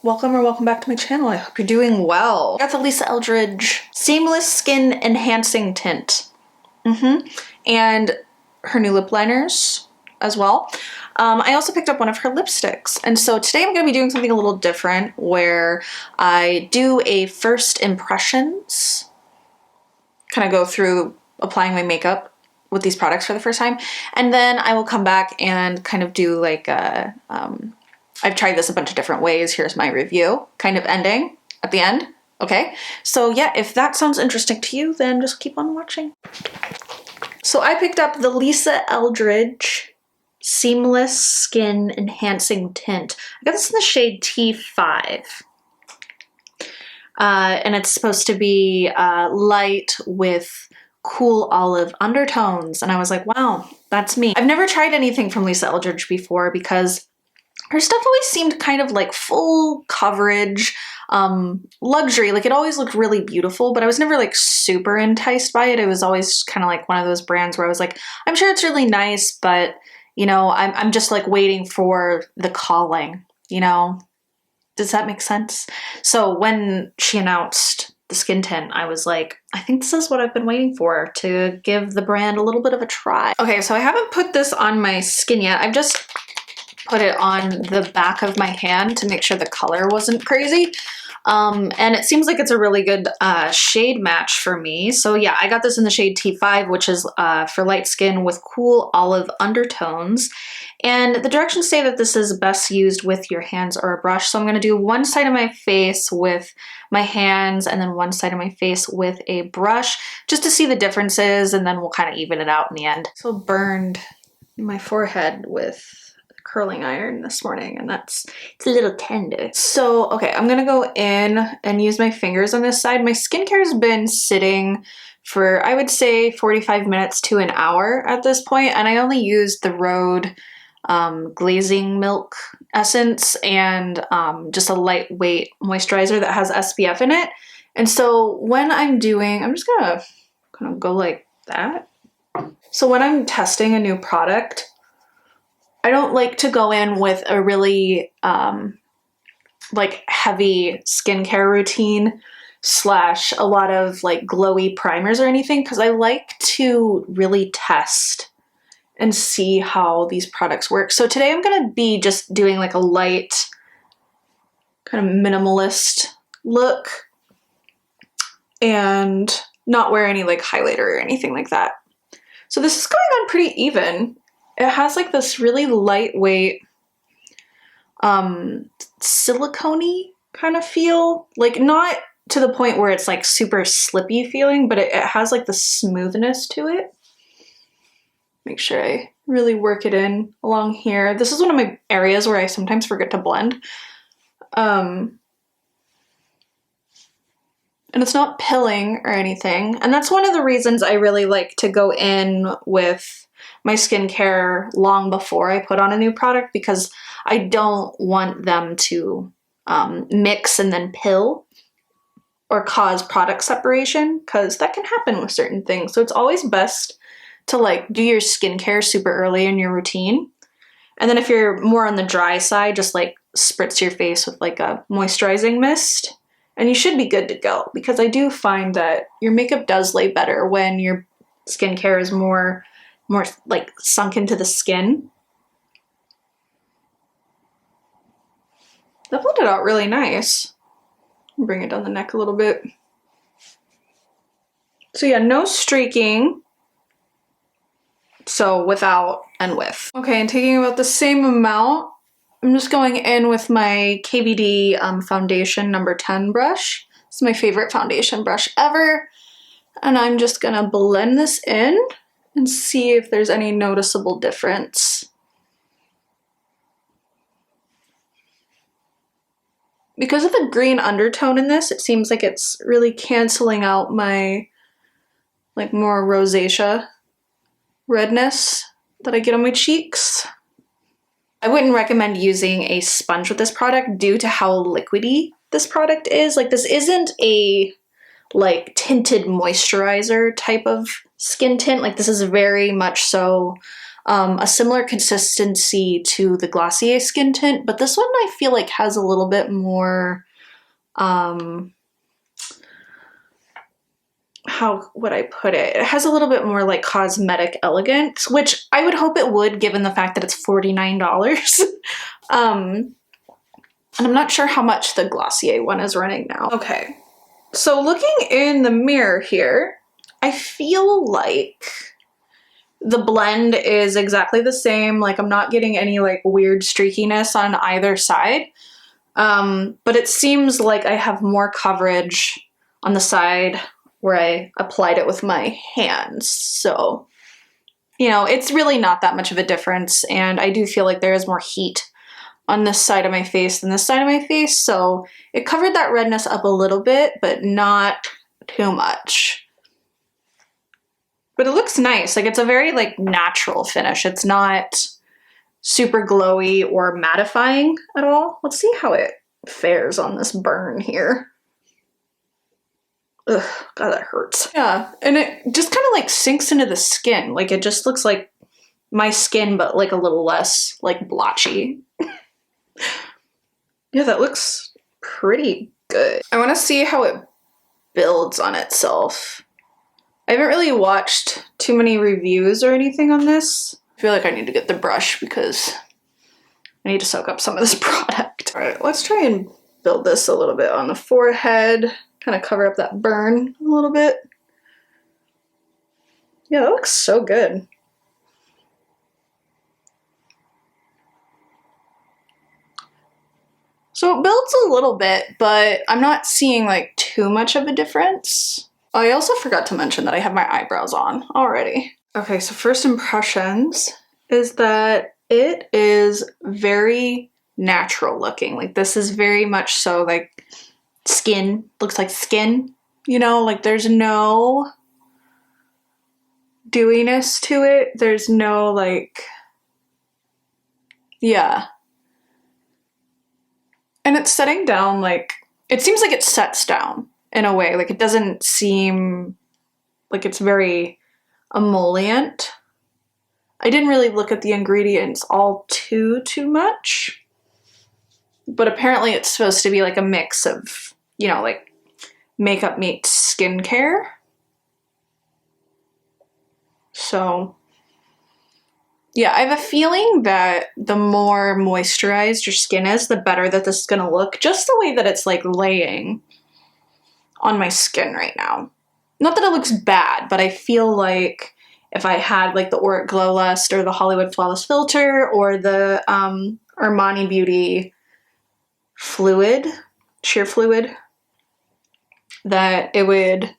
welcome or welcome back to my channel. I hope you're doing well. I got the Lisa Eldridge Seamless Skin Enhancing Tint. And her new lip liners as well. I also picked up one of her lipsticks. And so today I'm going to be doing something a little different where I do a first impressions, kind of go through applying my makeup with these products for the first time. And then I will come back and kind of do like a, I've tried this a bunch of different ways. Here's my review, kind of ending at the end. Okay, so yeah, if that sounds interesting to you, then just keep on watching. So I picked up the Lisa Eldridge Seamless Skin Enhancing Tint. I got this in the shade T5. And it's supposed to be light with cool olive undertones. And I was like, wow, that's me. I've never tried anything from Lisa Eldridge before because her stuff always seemed kind of like full coverage, luxury. Like it always looked really beautiful, but I was never like super enticed by it. It was always kind of like one of those brands where I was like, I'm sure it's really nice, but you know, I'm just like waiting for the calling, you know? Does that make sense? So when she announced the skin tint, I was like, I think this is what I've been waiting for, to give the brand a little bit of a try. Okay, so I haven't put this on my skin yet. I've just put it on the back of my hand to make sure the color wasn't crazy. And it seems like it's a really good shade match for me. So yeah, I got this in the shade T5, which is for light skin with cool olive undertones. And the directions say that this is best used with your hands or a brush. So I'm going to do one side of my face with my hands and then one side of my face with a brush just to see the differences, and then we'll kind of even it out in the end. So burned my forehead with curling iron this morning, and it's a little tender. So, okay, I'm gonna go in and use my fingers on this side. My skincare has been sitting for, I would say, 45 minutes to an hour at this point, and I only used the Rhode glazing milk essence and just a lightweight moisturizer that has SPF in it. And so when I'm doing, I'm just gonna kind of go like that. So when I'm testing a new product, I don't like to go in with a really like heavy skincare routine slash a lot of like glowy primers or anything, because I like to really test and see how these products work. So today I'm gonna be just doing like a light kind of minimalist look and not wear any like highlighter or anything like that. So this is going on pretty even. It has like this really lightweight, silicone-y kind of feel. Like not to the point where it's like super slippy feeling, but it has like the smoothness to it. Make sure I really work it in along here. This is one of my areas where I sometimes forget to blend. And it's not pilling or anything. And that's one of the reasons I really like to go in with my skincare long before I put on a new product, because I don't want them to mix and then pill or cause product separation, because that can happen with certain things. So it's always best to like do your skincare super early in your routine. And then if you're more on the dry side, just like spritz your face with like a moisturizing mist and you should be good to go, because I do find that your makeup does lay better when your skincare is more like sunk into the skin. That blended out really nice. Bring it down the neck a little bit. So yeah, no streaking. So without and with. Okay, and taking about the same amount, I'm just going in with my KVD foundation number 10 brush. It's my favorite foundation brush ever. And I'm just gonna blend this in and see if there's any noticeable difference. Because of the green undertone in this, it seems like it's really canceling out my like more rosacea redness that I get on my cheeks. I wouldn't recommend using a sponge with this product due to how liquidy this product is. Like this isn't a like tinted moisturizer type of skin tint. Like this is very much so a similar consistency to the Glossier Skin Tint, but this one I feel like has a little bit more, how would I put it? It has a little bit more like cosmetic elegance, which I would hope it would given the fact that it's $49. And I'm not sure how much the Glossier one is running now. Okay, so looking in the mirror here, I feel like the blend is exactly the same. Like I'm not getting any like weird streakiness on either side. But it seems like I have more coverage on the side where I applied it with my hands. So, you know, it's really not that much of a difference. And I do feel like there is more heat on this side of my face than this side of my face. So it covered that redness up a little bit, but not too much. But it looks nice. Like it's a very like natural finish. It's not super glowy or mattifying at all. Let's see how it fares on this burn here. Ugh, God, that hurts. Yeah, and it just kind of like sinks into the skin. Like it just looks like my skin, but like a little less like blotchy. Yeah, that looks pretty good. I want to see how it builds on itself. I haven't really watched too many reviews or anything on this. I feel like I need to get the brush because I need to soak up some of this product. All right, let's try and build this a little bit on the forehead. Kind of cover up that burn a little bit. Yeah, that looks so good. So it builds a little bit, but I'm not seeing like too much of a difference. I also forgot to mention that I have my eyebrows on already. Okay, so first impressions is that it is very natural looking. Like this is very much so like skin, looks like skin, you know, like there's no dewiness to it. There's no like, yeah. And it's setting down like, it seems like it sets down in a way. Like it doesn't seem like it's very emollient. I didn't really look at the ingredients all too much, but apparently it's supposed to be like a mix of, you know, like makeup meets skincare. So yeah, I have a feeling that the more moisturized your skin is, the better that this is gonna look, just the way that it's like laying on my skin right now. Not that it looks bad, but I feel like if I had like the Auric Glow Lust or the Hollywood Flawless Filter or the Armani Beauty fluid, sheer fluid, that it would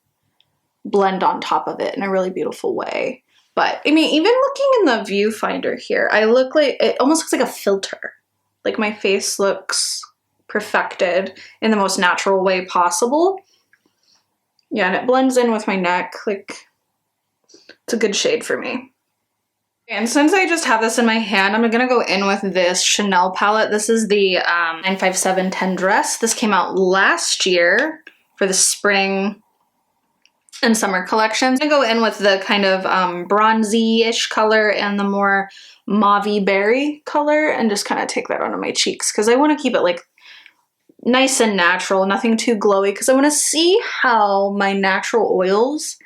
blend on top of it in a really beautiful way. But I mean, even looking in the viewfinder here, I look like, it almost looks like a filter. Like my face looks perfected in the most natural way possible. Yeah, and it blends in with my neck. Like, it's a good shade for me. And since I just have this in my hand, I'm gonna go in with this Chanel palette. This is the 957 Tendresse. This came out last year for the spring and summer collections. I'm gonna go in with the kind of bronzy-ish color and the more mauve-y berry color and just kind of take that onto my cheeks because I want to keep it like nice and natural, nothing too glowy, because I want to see how my natural oils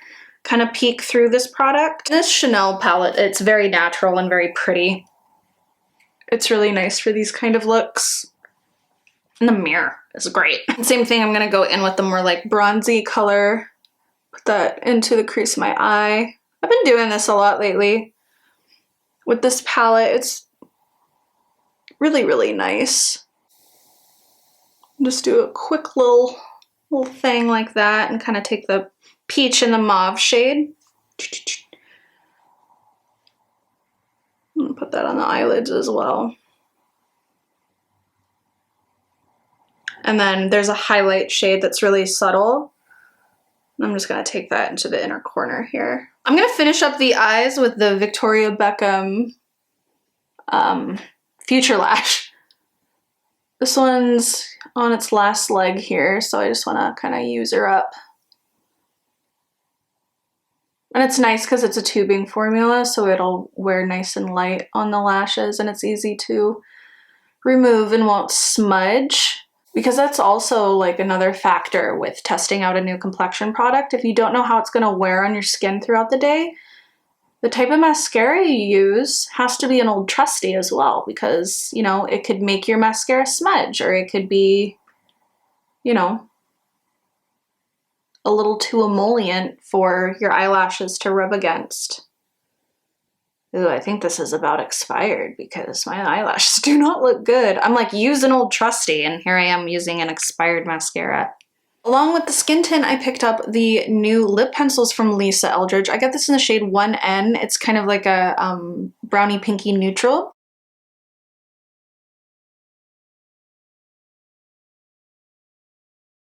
kind of peek through this product. This Chanel palette, it's very natural and very pretty. It's really nice for these kind of looks. And the mirror is great. Same thing, I'm gonna go in with the more like bronzy color. Put that into the crease of my eye. I've been doing this a lot lately. With this palette, it's really, really nice. Just do a quick little thing like that and kind of take the peach and the mauve shade. And put that on the eyelids as well. And then there's a highlight shade that's really subtle. I'm just gonna take that into the inner corner here. I'm gonna finish up the eyes with the Victoria Beckham Future Lash. This one's on its last leg here, so I just wanna kind of use her up. And it's nice because it's a tubing formula, so it'll wear nice and light on the lashes, and it's easy to remove and won't smudge. Because that's also like another factor with testing out a new complexion product. If you don't know how it's going to wear on your skin throughout the day, the type of mascara you use has to be an old trusty as well, because, you know, it could make your mascara smudge, or it could be, you know, a little too emollient for your eyelashes to rub against. Ooh, I think this is about expired because my eyelashes do not look good. I'm like, use an old trusty, and here I am using an expired mascara. Along with the skin tint, I picked up the new lip pencils from Lisa Eldridge. I got this in the shade 1N. It's kind of like a brownie pinky neutral.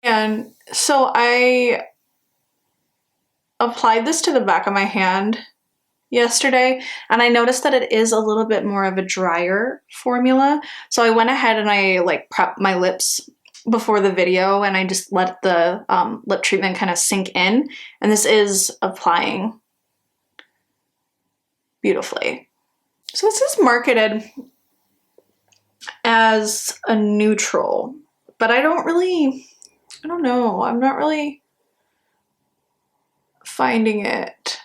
And so I applied this to the back of my hand yesterday, and I noticed that it is a little bit more of a drier formula. So I went ahead and I like prepped my lips before the video, and I just let the lip treatment kind of sink in, and this is applying beautifully. So this is marketed as a neutral, but I don't know, I'm not really finding it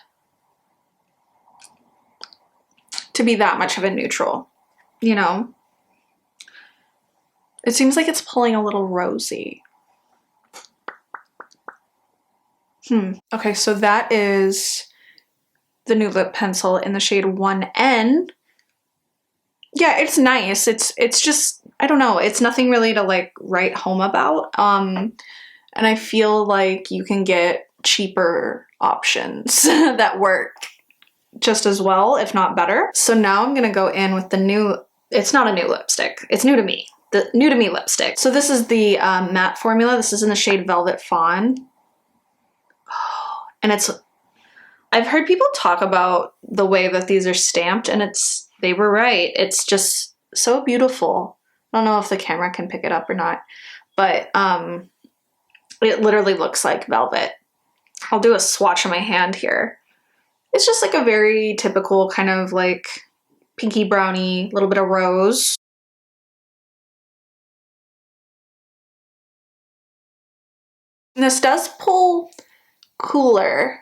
to be that much of a neutral, you know? It seems like it's pulling a little rosy. Okay, so that is the new lip pencil in the shade 1N. Yeah, it's nice. It's just, I don't know, it's nothing really to like write home about. And I feel like you can get cheaper options that work just as well, if not better. So now I'm gonna go in with the new, it's not a new lipstick, it's new to me. The new to me lipstick. So this is the matte formula. This is in the shade Velvet Fawn. And I've heard people talk about the way that these are stamped, and they were right. It's just so beautiful. I don't know if the camera can pick it up or not, but it literally looks like velvet. I'll do a swatch on my hand here. It's just like a very typical kind of like pinky brownie, little bit of rose. And this does pull cooler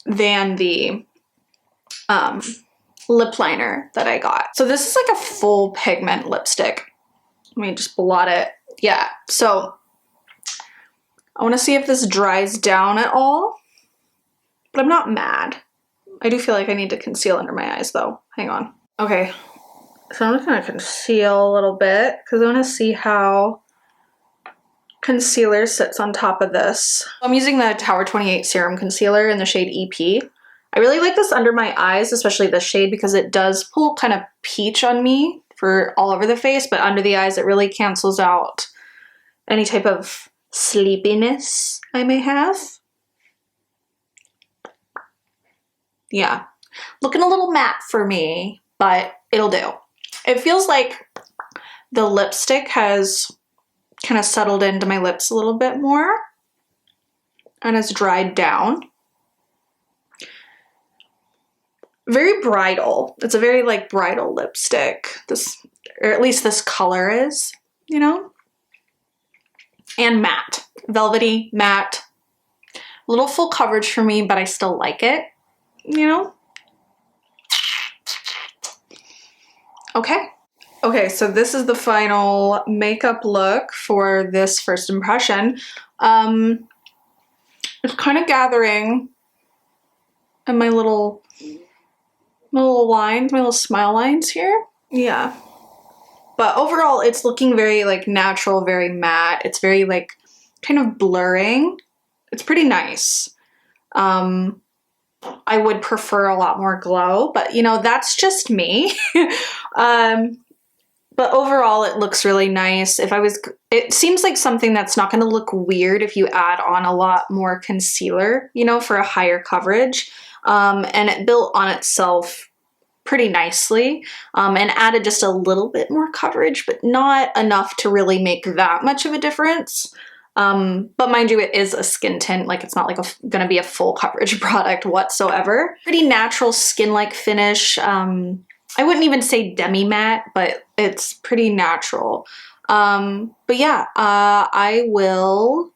than the lip liner that I got. So this is like a full pigment lipstick. Let me just blot it. Yeah, so I want to see if this dries down at all, but I'm not mad. I do feel like I need to conceal under my eyes though. Hang on. Okay, so I'm just gonna conceal a little bit because I want to see how concealer sits on top of this. I'm using the Tower 28 Serum Concealer in the shade EP. I really like this under my eyes, especially this shade, because it does pull kind of peach on me for all over the face, but under the eyes it really cancels out any type of sleepiness I may have. Yeah, looking a little matte for me, but it'll do. It feels like the lipstick has kind of settled into my lips a little bit more and has dried down. Very bridal. It's a very like bridal lipstick. This, or at least this color is, you know? And matte. Velvety, matte. A little full coverage for me, but I still like it, you know? Okay. Okay, so this is the final makeup look for this first impression. It's kind of gathering in my little lines, my little smile lines here. Yeah. But overall, it's looking very like natural, very matte. It's very like kind of blurring. It's pretty nice. I would prefer a lot more glow, but you know, that's just me. But overall, it looks really nice. It seems like something that's not gonna look weird if you add on a lot more concealer, you know, for a higher coverage. And it built on itself pretty nicely, and added just a little bit more coverage, but not enough to really make that much of a difference. But mind you, it is a skin tint. Like it's not like gonna be a full coverage product whatsoever. Pretty natural skin-like finish. I wouldn't even say demi-matte, but it's pretty natural. But yeah, I will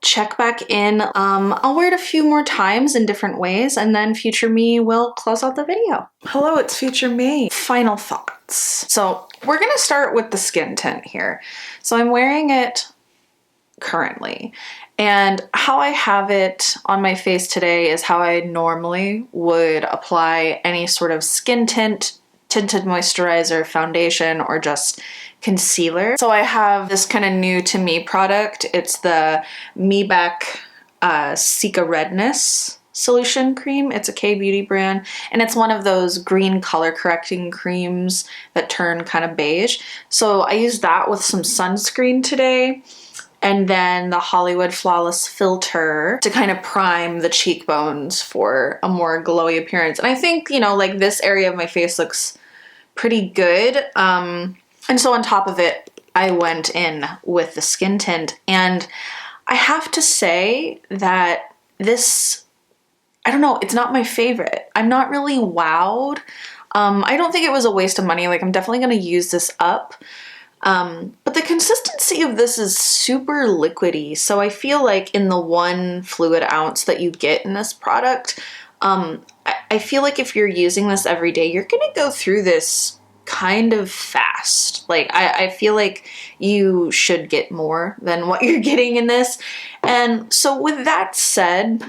check back in. I'll wear it a few more times in different ways, and then future me will close out the video. Hello, it's future me. Final thoughts. So we're gonna start with the skin tint here. So I'm wearing it currently, and how I have it on my face today is how I normally would apply any sort of skin tint, tinted moisturizer, foundation, or just concealer. So I have this kind of new to me product. It's the Meback Cica Redness Solution Cream. It's a K-beauty brand, and it's one of those green color correcting creams that turn kind of beige. So I used that with some sunscreen today, and then the Hollywood Flawless Filter to kind of prime the cheekbones for a more glowy appearance. And I think, you know, like this area of my face looks pretty good. And so on top of it, I went in with the skin tint, and I have to say that this, I don't know, it's not my favorite. I'm not really wowed. I don't think it was a waste of money. Like I'm definitely going to use this up. But the consistency of this is super liquidy. So I feel like in the 1 fluid ounce that you get in this product, I feel like if you're using this every day, you're going to go through this kind of fast. Like I feel like you should get more than what you're getting in this. And so with that said,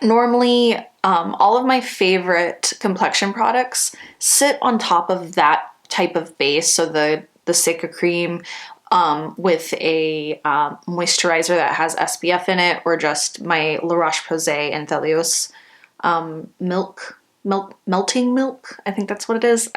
normally all of my favorite complexion products sit on top of that type of base. So the Cica cream with a moisturizer that has SPF in it, or just my La Roche-Posay and Thelios melting milk. I think that's what it is.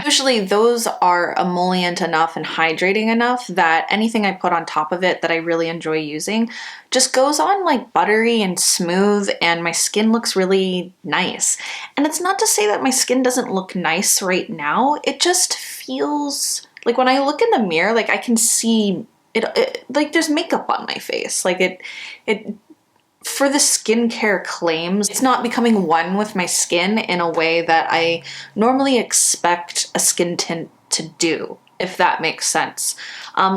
Usually those are emollient enough and hydrating enough that anything I put on top of it that I really enjoy using just goes on like buttery and smooth, and my skin looks really nice. And it's not to say that my skin doesn't look nice right now. It just feels like when I look in the mirror, like I can see it like there's makeup on my face. Like it for the skincare claims, it's not becoming one with my skin in a way that I normally expect a skin tint to do, if that makes sense.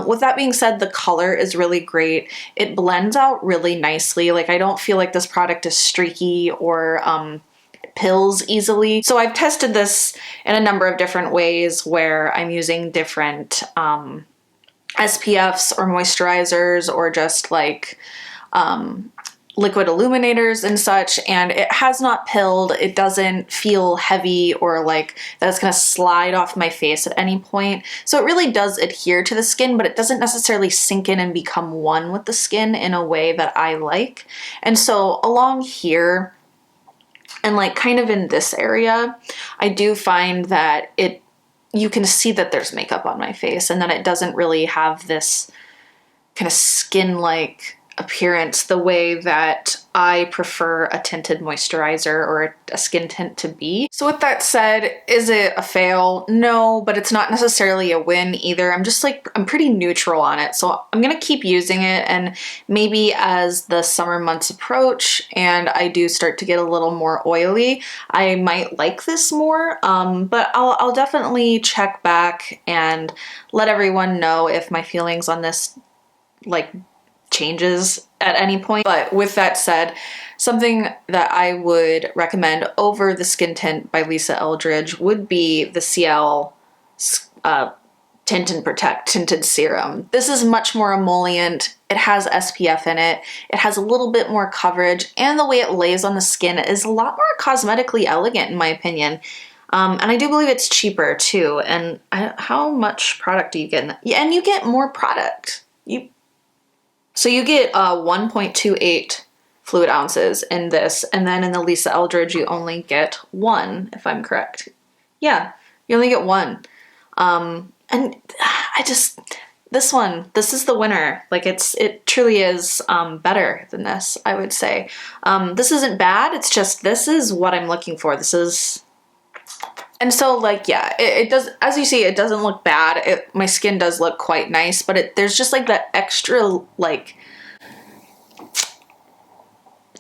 With that being said, the color is really great. It blends out really nicely. Like I don't feel like this product is streaky or pills easily. So I've tested this in a number of different ways where I'm using different SPFs or moisturizers, or just like liquid illuminators and such, and it has not pilled. It doesn't feel heavy or like that it's gonna slide off my face at any point. So it really does adhere to the skin, but it doesn't necessarily sink in and become one with the skin in a way that I like. And so along here, and like kind of in this area, I do find that you can see that there's makeup on my face, and that it doesn't really have this kind of skin-like appearance the way that I prefer a tinted moisturizer or a skin tint to be. So with that said, is it a fail? No, but it's not necessarily a win either. I'm pretty neutral on it. So I'm gonna keep using it, and maybe as the summer months approach and I do start to get a little more oily, I might like this more. But I'll definitely check back and let everyone know if my feelings on this like changes at any point. But with that said, something that I would recommend over the skin tint by Lisa Eldridge would be the CL Tint and Protect Tinted Serum. This is much more emollient. It has SPF in it. It has a little bit more coverage, and the way it lays on the skin is a lot more cosmetically elegant in my opinion. And I do believe it's cheaper too. And how much product do you get in that? Yeah, and you get more product. So you get 1.28 fluid ounces in this, and then in the Lisa Eldridge you only get 1, if I'm correct. Yeah, you only get 1. And this is the winner. Like it truly is better than this, I would say. This isn't bad, it's just this is what I'm looking for. And so like, yeah, it does, as you see, it doesn't look bad. My skin does look quite nice, but there's just like that extra like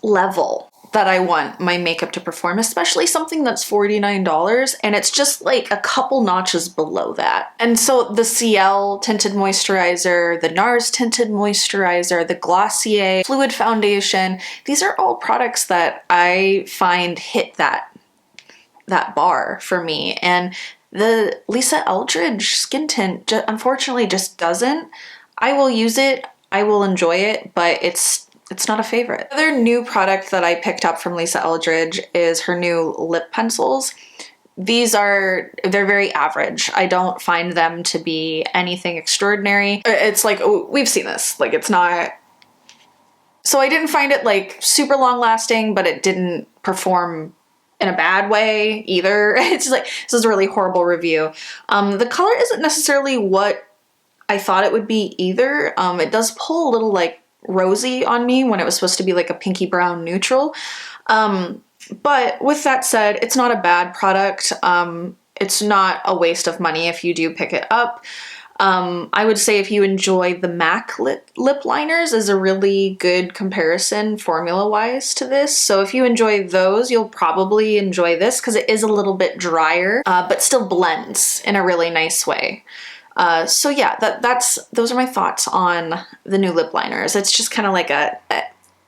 level that I want my makeup to perform, especially something that's $49 and it's just like a couple notches below that. And so the CL tinted moisturizer, the NARS tinted moisturizer, the Glossier fluid foundation, these are all products that I find hit that bar for me. And the Lisa Eldridge skin tint unfortunately just doesn't. I will use it, I will enjoy it, but it's not a favorite. Another new product that I picked up from Lisa Eldridge is her new lip pencils. They're very average. I don't find them to be anything extraordinary. It's like, oh, we've seen this, like it's not. So I didn't find it like super long lasting, but it didn't perform in a bad way either. It's just like, this is a really horrible review. The color isn't necessarily what I thought it would be either. It does pull a little like rosy on me when it was supposed to be like a pinky brown neutral. But with that said, it's not a bad product. It's not a waste of money if you do pick it up. I would say if you enjoy the MAC lip liners is a really good comparison formula-wise to this. So if you enjoy those, you'll probably enjoy this because it is a little bit drier, but still blends in a really nice way. So yeah, those are my thoughts on the new lip liners. It's just kind of like I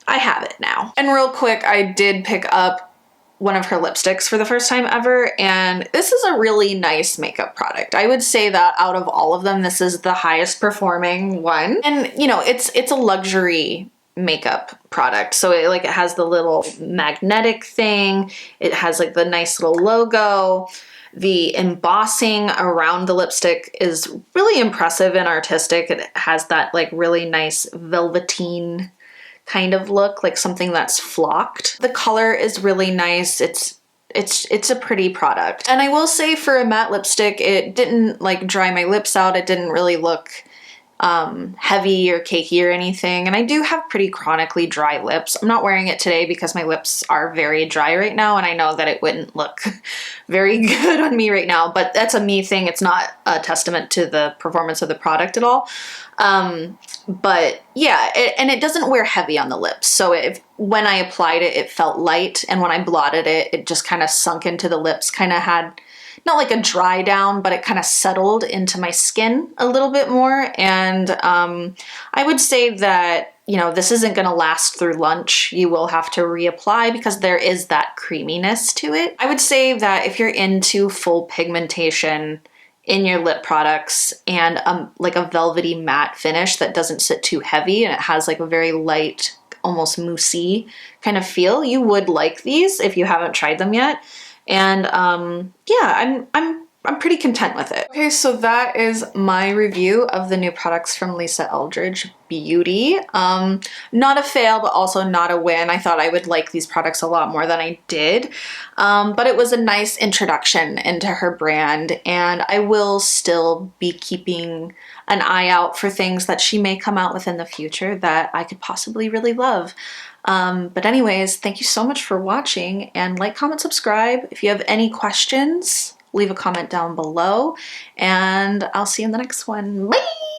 have it now. And real quick, I did pick up one of her lipsticks for the first time ever, and this is a really nice makeup product. I would say that out of all of them, this is the highest performing one. And you know, it's a luxury makeup product. So it has the little magnetic thing. It has like the nice little logo. The embossing around the lipstick is really impressive and artistic. It has that like really nice velveteen kind of look, like something that's flocked. The color is really nice. It's a pretty product. And I will say for a matte lipstick, it didn't like dry my lips out. It didn't really look heavy or cakey or anything. And I do have pretty chronically dry lips. I'm not wearing it today because my lips are very dry right now, and I know that it wouldn't look very good on me right now, but that's a me thing. It's not a testament to the performance of the product at all. But yeah, it doesn't wear heavy on the lips. So when I applied it, it felt light, and when I blotted it, it just kind of sunk into the lips, kind of had not like a dry down, but it kind of settled into my skin a little bit more. And I would say that, you know, this isn't going to last through lunch. You will have to reapply because there is that creaminess to it. I would say that if you're into full pigmentation in your lip products and like a velvety matte finish that doesn't sit too heavy and it has like a very light, almost moussey kind of feel, you would like these if you haven't tried them yet. And yeah, I'm pretty content with it. Okay, so that is my review of the new products from Lisa Eldridge Beauty. Not a fail, but also not a win. I thought I would like these products a lot more than I did. But it was a nice introduction into her brand, and I will still be keeping an eye out for things that she may come out with in the future that I could possibly really love. But anyways, thank you so much for watching, and like, comment, subscribe. If you have any questions, leave a comment down below, and I'll see you in the next one. Bye!